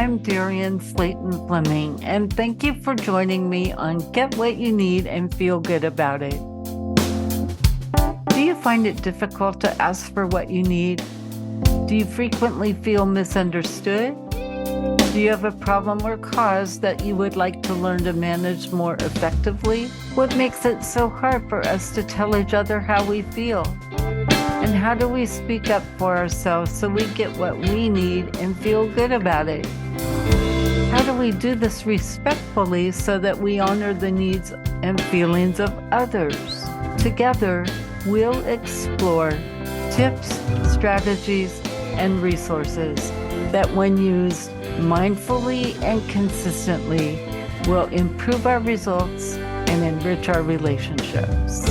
I'm Darian Slayton Fleming, and thank you for joining me on Get What You Need and Feel Good About It. Do you find it difficult to ask for what you need? Do you frequently feel misunderstood? Do you have a problem or cause that you would like to learn to manage more effectively? What makes it so hard for us to tell each other how we feel? And how do we speak up for ourselves so we get what we need and feel good about it? How do we do this respectfully so that we honor the needs and feelings of others? Together, we'll explore tips, strategies, and resources that, when used mindfully and consistently, will improve our results and enrich our relationships.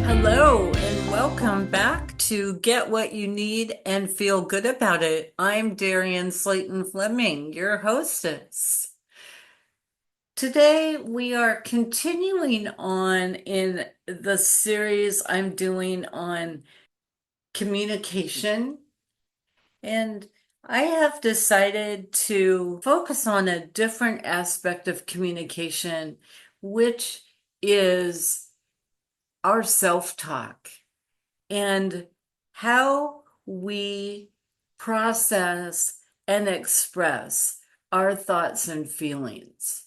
Hello, and welcome back to Get What You Need and Feel Good About It. I'm Darian Slayton Fleming, your hostess. Today, we are continuing on in the series I'm doing on communication, and I have decided to focus on a different aspect of communication, which is our self-talk and how we process and express our thoughts and feelings.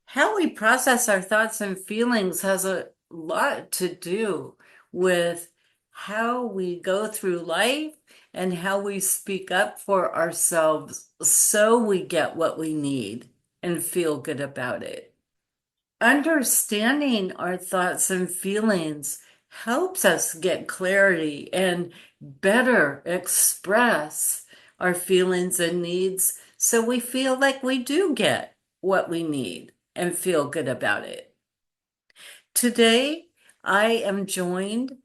How we process our thoughts and feelings has a lot to do with how we go through life and how we speak up for ourselves so we get what we need and feel good about it. Understanding our thoughts and feelings helps us get clarity and better express our feelings and needs so we feel like we do get what we need and feel good about it. Today, I am joined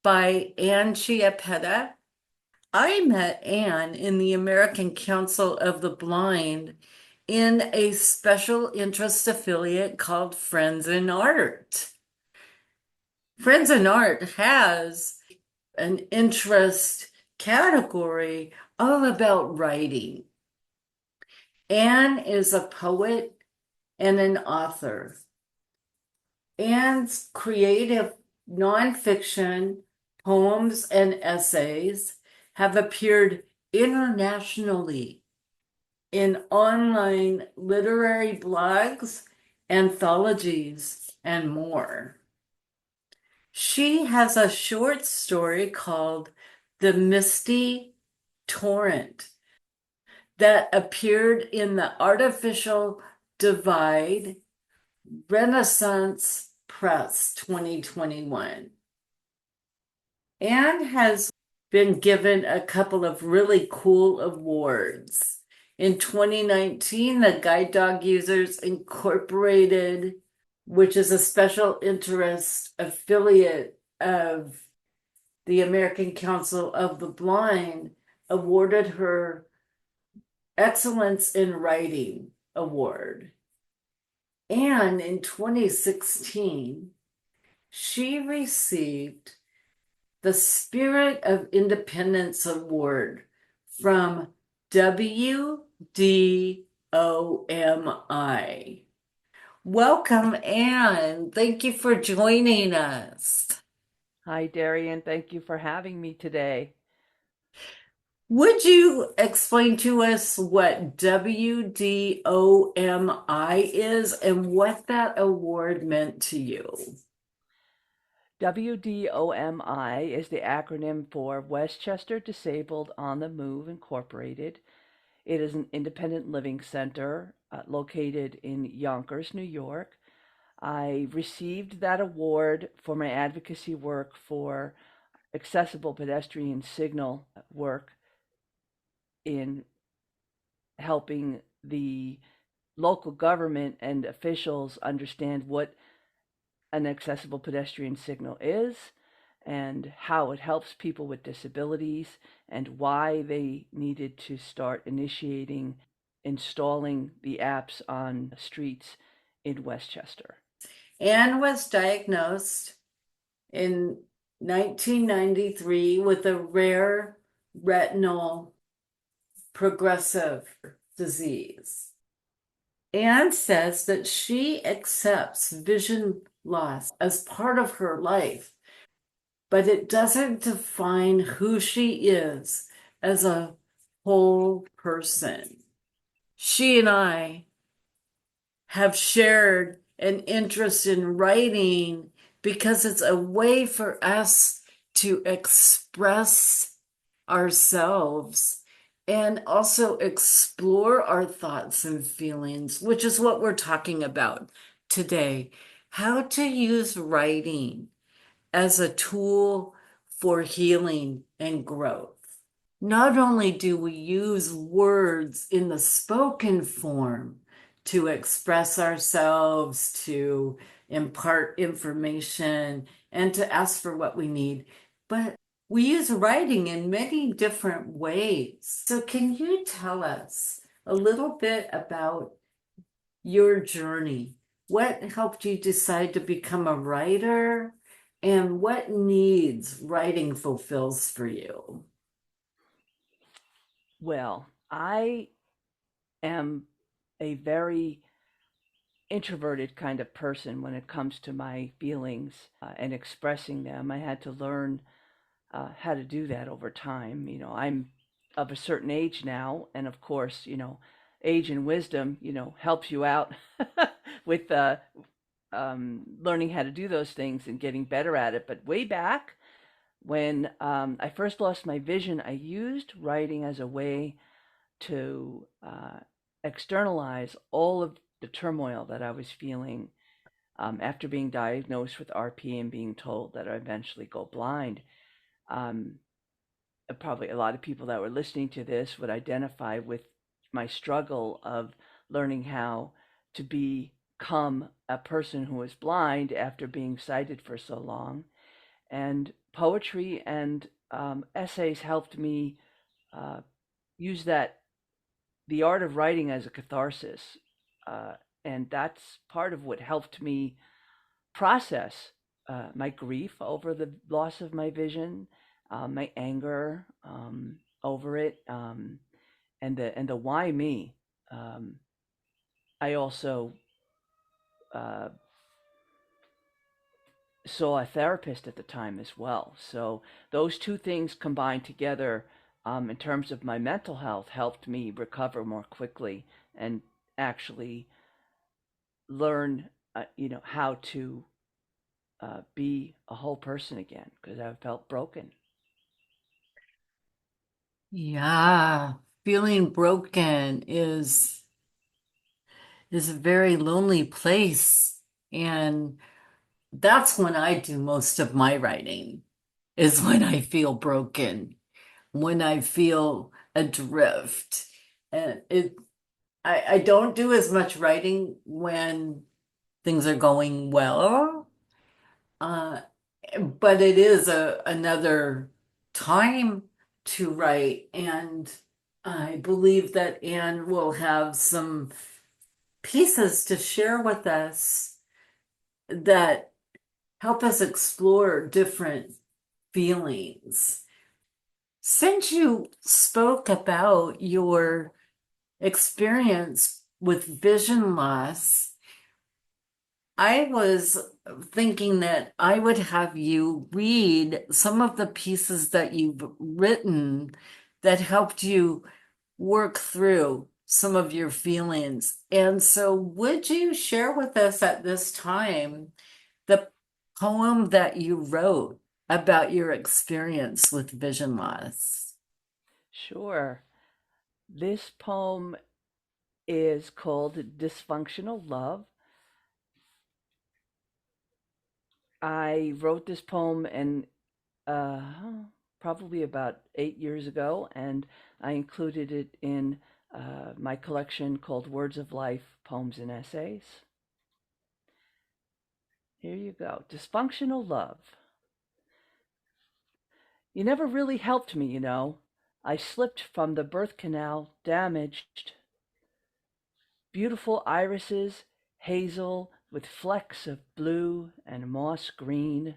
by Ann Chiappetta. I met Ann in the American Council of the Blind in a special interest affiliate called Friends in Art. Friends in Art has an interest category all about writing. Ann is a poet and an author. Ann's creative nonfiction poems and essays have appeared internationally in online literary blogs, anthologies, and more. She has a short story called The Misty Torrent that appeared in the Artificial Divide Renaissance Press 2021. Ann has been given a couple of really cool awards. In 2019, the Guide Dog Users Incorporated, which is a special interest affiliate of the American Council of the Blind, awarded her Excellence in Writing Award. And in 2016, she received the Spirit of Independence Award from WDOMI. Welcome, Ann. Thank you for joining us. Hi, Darian. Thank you for having me today. Would you explain to us what WDOMI is and what that award meant to you? WDOMI is the acronym for Westchester Disabled on the Move Incorporated. It is an independent living center located in Yonkers, New York. I received that award for my advocacy work for accessible pedestrian signal work in helping the local government and officials understand what an accessible pedestrian signal is and how it helps people with disabilities and why they needed to start initiating installing the apps on streets in Westchester. Ann was diagnosed in 1993 with a rare retinal progressive disease. Anne says that she accepts vision loss as part of her life, but it doesn't define who she is as a whole person. She and I have shared an interest in writing because it's a way for us to express ourselves and also explore our thoughts and feelings, which is what we're talking about today. How to use writing as a tool for healing and growth. Not only do we use words in the spoken form to express ourselves, to impart information, and to ask for what we need, but we use writing in many different ways. So, can you tell us a little bit about your journey? What helped you decide to become a writer, and what needs writing fulfills for you? Well, I am a very introverted kind of person when it comes to my feelings and expressing them. I had to learn how to do that over time. I'm of a certain age now, and of course, age and wisdom, helps you out with learning how to do those things and getting better at it. But way back when I first lost my vision, I used writing as a way to externalize all of the turmoil that I was feeling after being diagnosed with RP and being told that I'd eventually go blind. Um, Probably a lot of people that were listening to this would identify with my struggle of learning how to become a person who is blind after being sighted for so long. And poetry and essays helped me uh, use the art of writing as a catharsis. Uh, and that's part of what helped me process my grief over the loss of my vision, my anger over it, and the why me. Um, I also uh, saw a therapist at the time as well. So those two things combined together, in terms of my mental health, helped me recover more quickly and actually learn, how to be a whole person again because I felt broken. Yeah, feeling broken is a very lonely place. And that's when I do most of my writing, is when I feel broken, when I feel adrift. And I don't do as much writing when things are going well. Uh, but it is another time to write, and I believe that Anne will have some pieces to share with us that help us explore different feelings. Since you spoke about your experience with vision loss, I was thinking that I would have you read some of the pieces that you've written that helped you work through some of your feelings. And so, would you share with us at this time the poem that you wrote about your experience with vision loss? Sure. This poem is called Dysfunctional Love. I wrote this poem and probably about 8 years ago, and I included it in my collection called Words of Life Poems and Essays. Here you go. Dysfunctional Love. You never really helped me, you know. I slipped from the birth canal damaged. Beautiful irises, hazel with flecks of blue and moss green.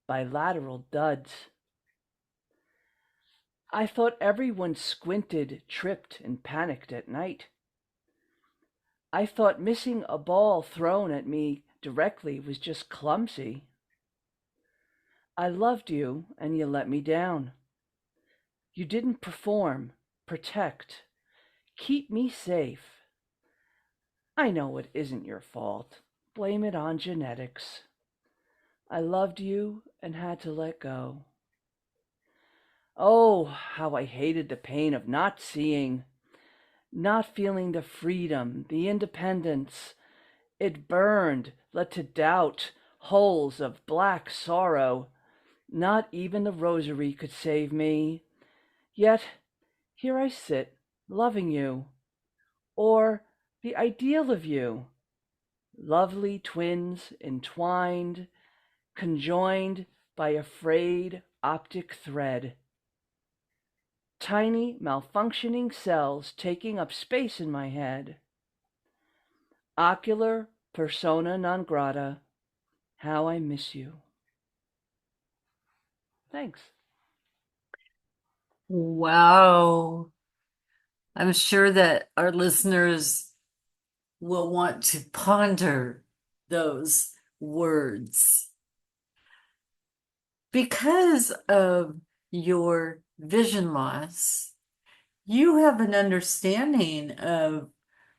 bilateral duds. I thought everyone squinted, tripped, and panicked at night. I thought missing a ball thrown at me directly was just clumsy. I loved you, and you let me down. You didn't perform, protect, keep me safe. I know it isn't your fault. Blame it on genetics. I loved you and had to let go. Oh, how I hated the pain of not seeing, not feeling the freedom, the independence. It burned, led to doubt, holes of black sorrow. Not even the rosary could save me. Yet here I sit, loving you, or the ideal of you. Lovely twins entwined, conjoined by a frayed optic thread. Tiny malfunctioning cells taking up space in my head. Ocular persona non grata. How I miss you. Thanks. Wow. I'm sure that our listeners will want to ponder those words. Because of your vision loss, you have an understanding of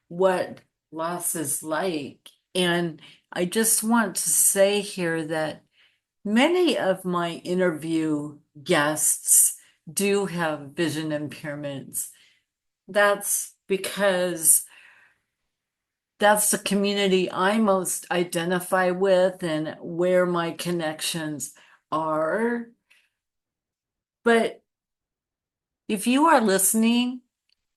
what loss is like. And I just want to say here that many of my interview guests do have vision impairments. That's because that's the community I most identify with and where my connections are. But if you are listening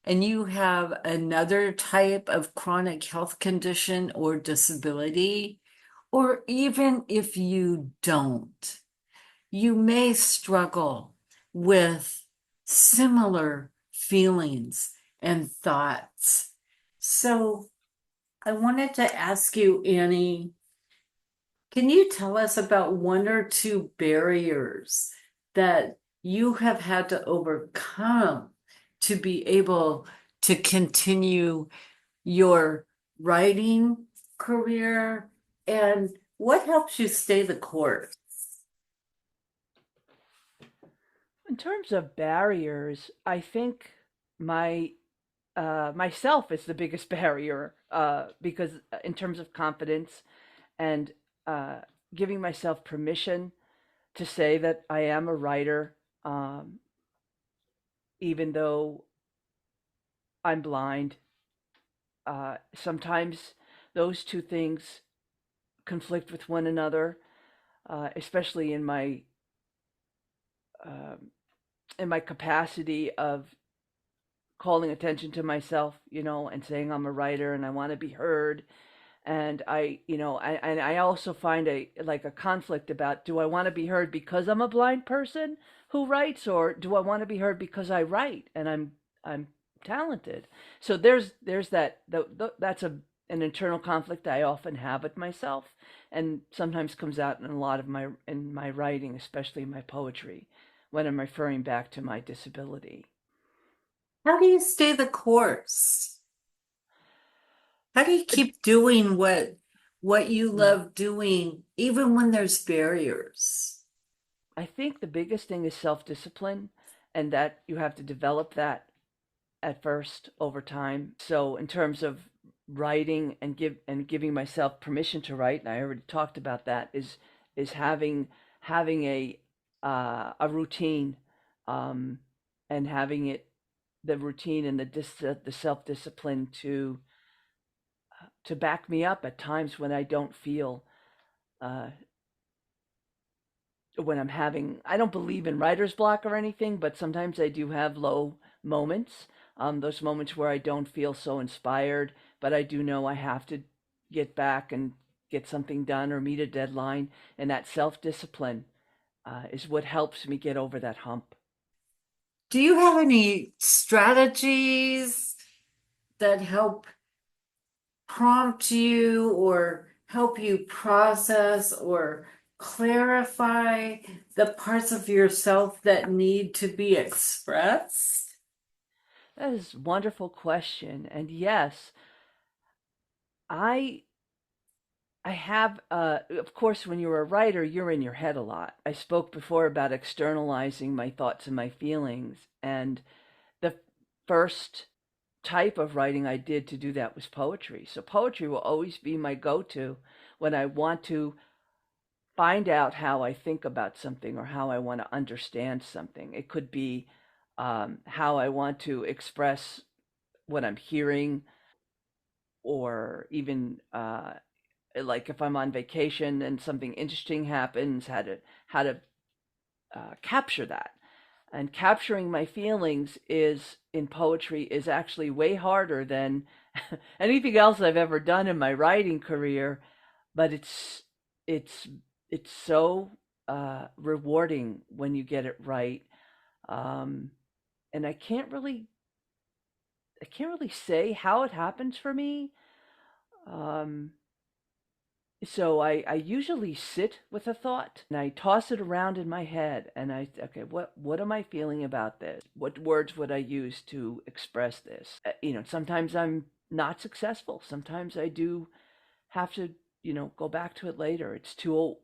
and you have another type of chronic health condition or disability, or even if you don't, you may struggle with similar feelings and thoughts. So I wanted to ask you, Annie, can you tell us about one or two barriers that you have had to overcome to be able to continue your writing career? And what helps you stay the course? In terms of barriers, I think my myself is the biggest barrier because in terms of confidence and uh, giving myself permission to say that I am a writer, even though I'm blind. Sometimes those two things conflict with one another, especially um in my capacity of calling attention to myself, and saying I'm a writer and I want to be heard. And I also find a conflict about, do I want to be heard because I'm a blind person who writes, or do I want to be heard because I write and I'm talented? So there's that's an internal conflict I often have with myself, and sometimes comes out in a lot of my writing, especially my poetry, when I'm referring back to my disability. How do you stay the course? How do you keep doing what you love doing, even when there's barriers? I think the biggest thing is self-discipline, and that you have to develop that at first over time. So in terms of writing and giving myself permission to write, and I already talked about that, is having a routine, um, and having it the routine and the self discipline to back me up at times when I don't feel, uh, when I'm having, I don't believe in writer's block or anything, but sometimes I do have low moments, those moments where I don't feel so inspired, but I do know I have to get back and get something done or meet a deadline. And that self discipline is what helps me get over that hump. Do you have any strategies that help prompt you or help you process or clarify the parts of yourself that need to be expressed? That is a wonderful question. And yes, I I have, of course, when you're a writer, you're in your head a lot. I spoke before about externalizing my thoughts and my feelings. And the first type of writing I did to do that was poetry. So poetry will always be my go to when I want to find out how I think about something or how I want to understand something. It could be how I want to express what I'm hearing, or even like if I'm on vacation and something interesting happens, how to capture that. And capturing my feelings is in poetry is actually way harder than anything else I've ever done in my writing career, but it's it's so rewarding when you get it right. Um, and I can't really say how it happens for me. Um, So I usually sit with a thought and I toss it around in my head and okay, what am I feeling about this? What words would I use to express this? Sometimes I'm not successful. Sometimes I do have to, go back to it later. It's too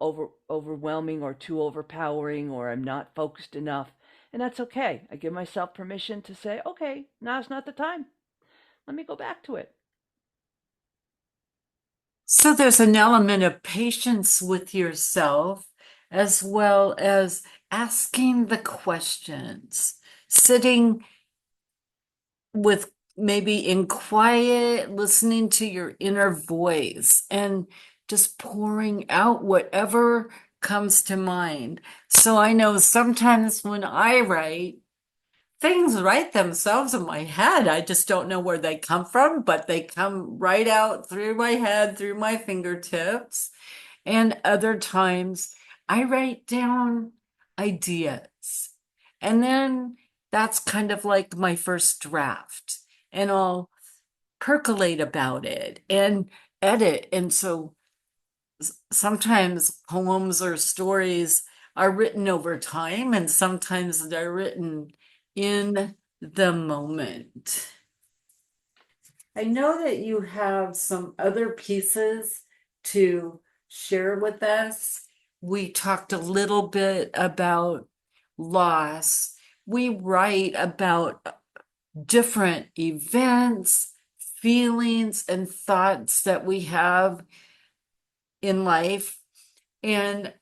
overwhelming or too overpowering, or I'm not focused enough. And that's okay. I give myself permission to say, okay, now's not the time. Let me go back to it. So there's an element of patience with yourself as well as asking the questions, sitting with maybe in quiet, listening to your inner voice and just pouring out whatever comes to mind. So I know sometimes when I write, things write themselves in my head. I just don't know where they come from, but they come right out through my head, through my fingertips. And other times I write down ideas. And then that's kind of like my first draft. And I'll percolate about it and edit. And so sometimes poems or stories are written over time, and sometimes they're written in the moment. I know that you have some other pieces to share with us. We talked a little bit about loss. We write about different events, feelings, and thoughts that we have in life. And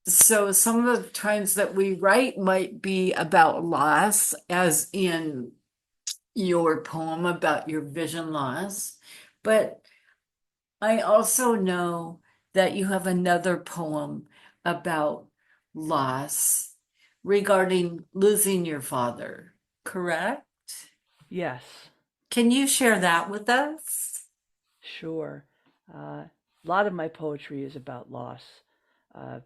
so some of the times that we write might be about loss, as in your poem about your vision loss. But I also know that you have another poem about loss regarding losing your father, correct? Yes. Can you share that with us? Sure. A lot of my poetry is about loss. Uh,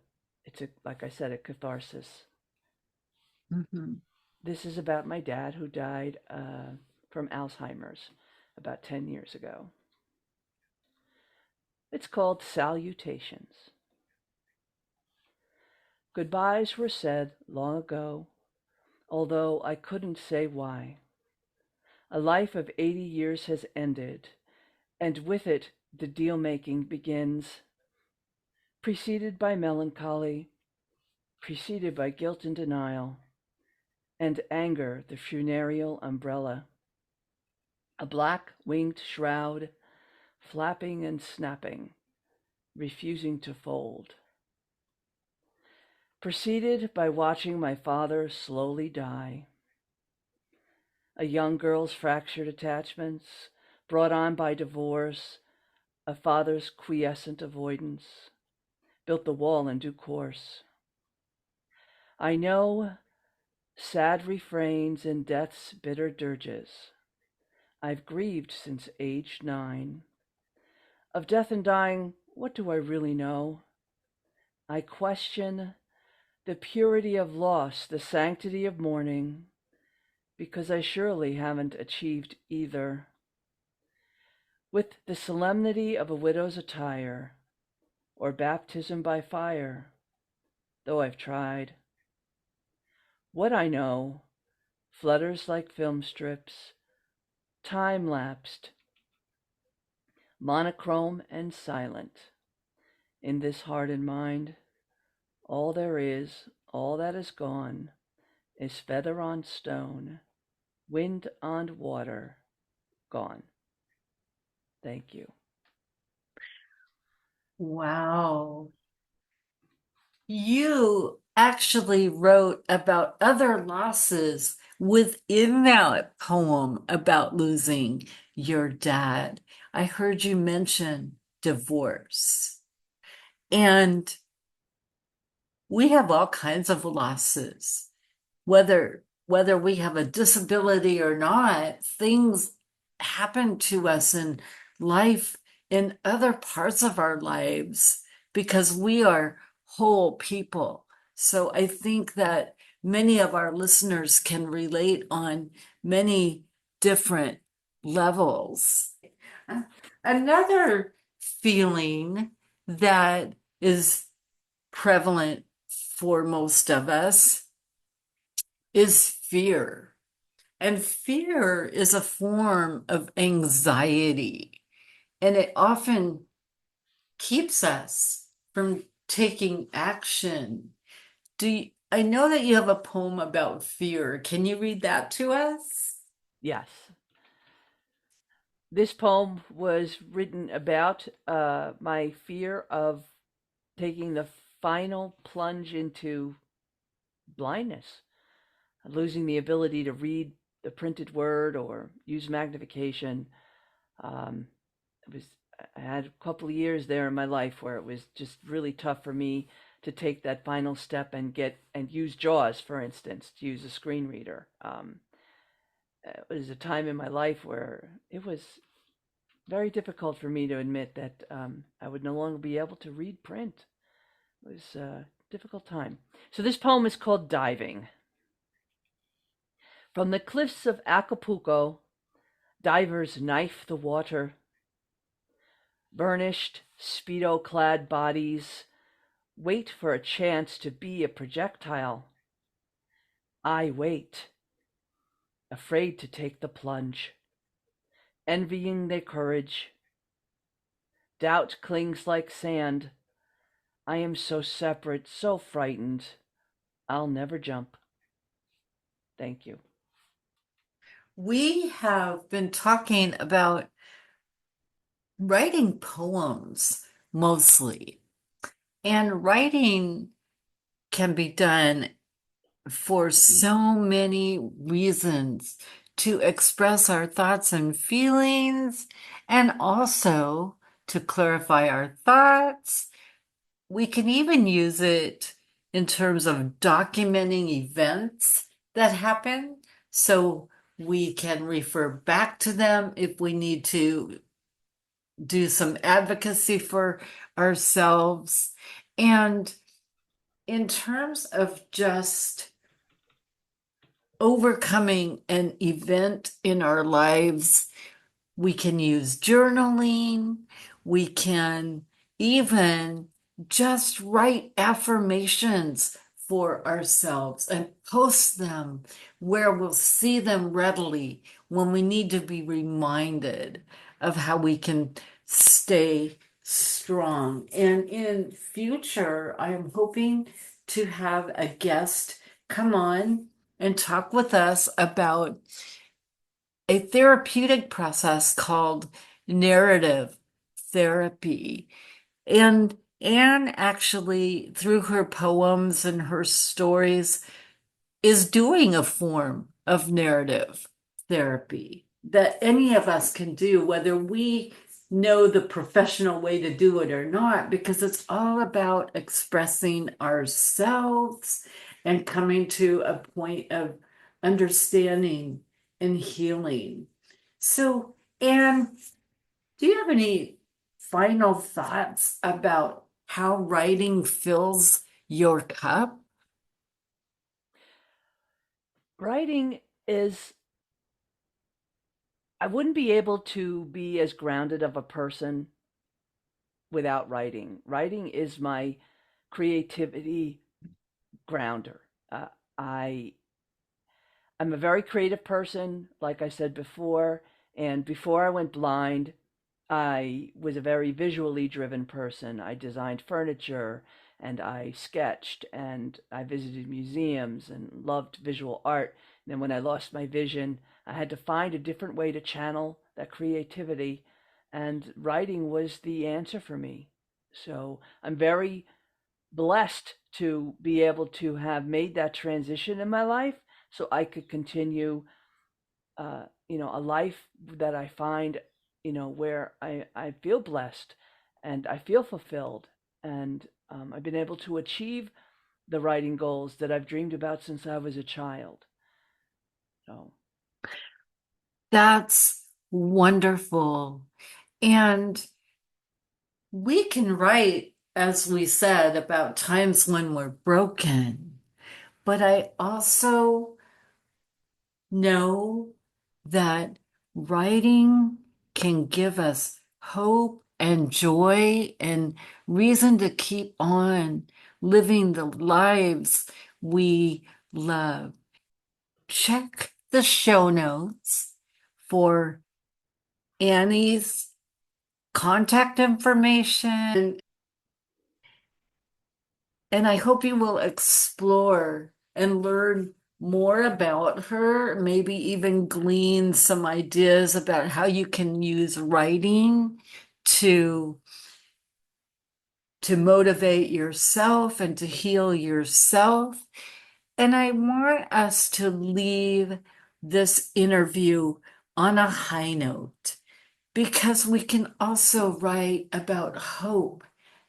like I said, a catharsis. Mhm. This is about my dad who died from Alzheimer's about 10 years ago. It's called Salutations. Goodbyes were said long ago, although I couldn't say why. A life of 80 years has ended, and with it the deal making begins, preceded by melancholy, preceded by guilt and denial, and anger the funereal umbrella, a black winged shroud, flapping and snapping, refusing to fold. Preceded by watching my father slowly die, a young girl's fractured attachments, brought on by divorce, a father's quiescent avoidance, built the wall in due course. I know sad refrains in death's bitter dirges. I've grieved since age 9. Of death and dying, what do I really know? I question the purity of loss, the sanctity of mourning, because I surely haven't achieved either. With the solemnity of a widow's attire, or baptism by fire, though I've tried. What I know flutters like film strips, time-lapsed, monochrome and silent. In this heart and mind, all there is, all that is gone, is feather on stone, wind on water, gone. Thank you. Wow. You actually wrote about other losses within that poem about losing your dad. I heard you mention divorce. And we have all kinds of losses. Whether we have a disability or not, things happen to us in life in other parts of our lives because we are whole people. So I think that many of our listeners can relate on many different levels. Another feeling that is prevalent for most of us is fear. And fear is a form of anxiety, and it often keeps us from taking action. I know that you have a poem about fear. Can you read that to us? Yes. This poem was written about my fear of taking the final plunge into blindness, losing the ability to read the printed word or use magnification. Um, it was I had a couple of years there in my life where it was just really tough for me to take that final step and get and use JAWS, for instance, to use a screen reader. It was a time in my life where it was very difficult for me to admit that I would no longer be able to read print. It was a difficult time. So this poem is called Diving. From the cliffs of Acapulco, divers knife the water. Burnished, Speedo-clad bodies wait for a chance to be a projectile. I wait, afraid to take the plunge, envying their courage. Doubt clings like sand. I am so separate, so frightened. I'll never jump. Thank you. We have been talking about writing poems mostly, and writing can be done for so many reasons to express our thoughts and feelings, and also to clarify our thoughts. We can even use it in terms of documenting events that happen so we can refer back to them if we need to do some advocacy for ourselves. And in terms of just overcoming an event in our lives, we can use journaling. We can even just write affirmations for ourselves and post them where we'll see them readily when we need to be reminded of how we can stay strong. And in future, I am hoping to have a guest come on and talk with us about a therapeutic process called narrative therapy. And Anne actually, through her poems and her stories, is doing a form of narrative therapy that any of us can do, whether we know the professional way to do it or not, because it's all about expressing ourselves and coming to a point of understanding and healing. So, Anne, do you have any final thoughts about how writing fills your cup? Writing is, I wouldn't be able to be as grounded of a person without writing. Writing is my creativity grounder. I'm a very creative person, like I said before, and before I went blind, I was a very visually driven person. I designed furniture and I sketched and I visited museums and loved visual art. And then when I lost my vision, I had to find a different way to channel that creativity, and writing was the answer for me. So I'm very blessed to be able to have made that transition in my life so I could continue, a life that I find, where I feel blessed and I feel fulfilled. And I've been able to achieve the writing goals that I've dreamed about since I was a child. So, That's wonderful. And we can write, as we said, about times when we're broken. But I also know that writing can give us hope and joy and reason to keep on living the lives we love. Check the show notes for Annie's contact information, and I hope you will explore and learn more about her, maybe even glean some ideas about how you can use writing to motivate yourself and to heal yourself. And I want us to leave this interview on a high note, because we can also write about hope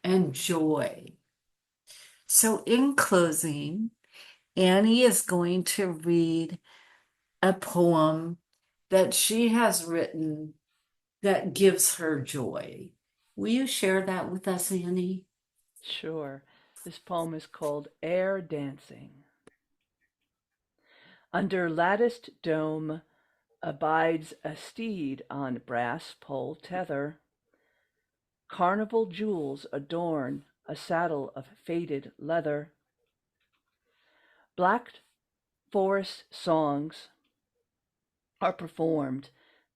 and joy. So, in closing, Annie is going to read a poem that she has written that gives her joy. Will you share that with us, Annie? sure. This poem is called Air Dancing. Under latticed dome abides a steed on brass pole tether. Carnival jewels adorn a saddle of faded leather. Black forest songs are performed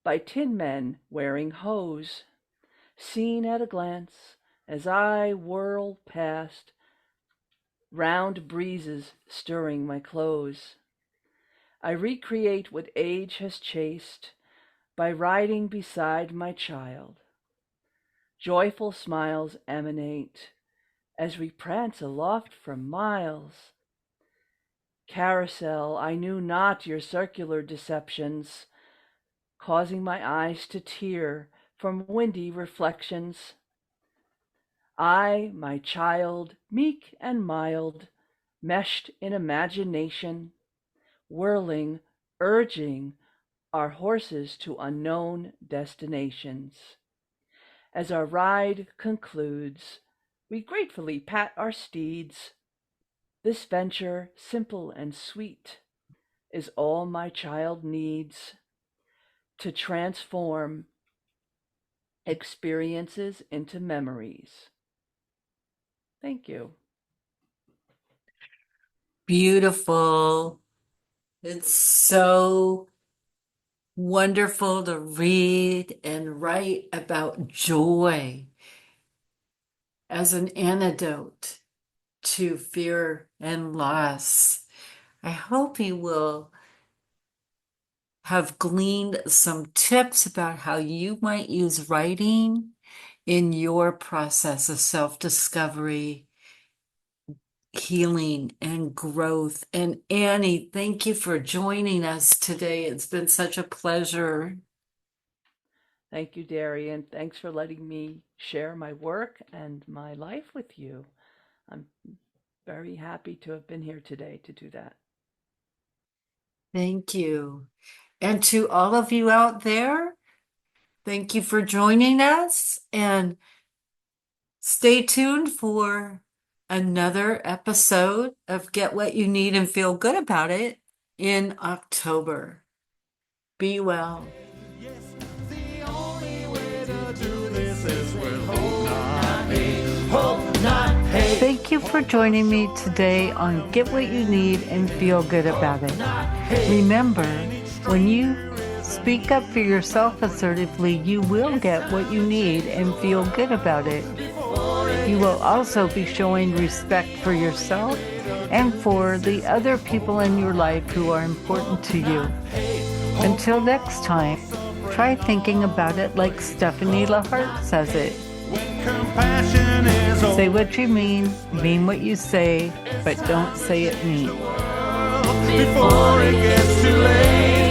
by tin men wearing hose, seen at a glance as I whirl past, round breezes stirring my clothes. I recreate what age has chased by riding beside my child. Joyful smiles emanate as we prance aloft for miles. Carousel, I knew not your circular deceptions, causing my eyes to tear from windy reflections. I, my child, meek and mild, meshed in imagination, whirling, urging our horses to unknown destinations. As our ride concludes, we gratefully pat our steeds. This venture, simple and sweet, is all my child needs to transform experiences into memories. Thank you. Beautiful. It's so wonderful to read and write about joy as an antidote to fear and loss. I hope you will have gleaned some tips about how you might use writing in your process of self-discovery, healing, and growth. And Annie, thank you for joining us today. It's been such a pleasure. Thank you, Darian. Thanks for letting me share my work and my life with you. I'm very happy to have been here today to do that. Thank you. And to all of you out there, thank you for joining us, and stay tuned for another episode of Get What You Need and Feel Good About It in October. Be well. Yes, the only way to do this is with hope, not hate. Hope, not hate. Thank you for joining me today on Get What You Need and Feel Good About It. Remember, when you speak up for yourself assertively, you will get what you need and feel good about it. You will also be showing respect for yourself and for the other people in your life who are important to you. Until next time, try thinking about it like Stephanie LaHart says it. Compassion is Say what you mean what you say, but don't say it mean. before it gets too late.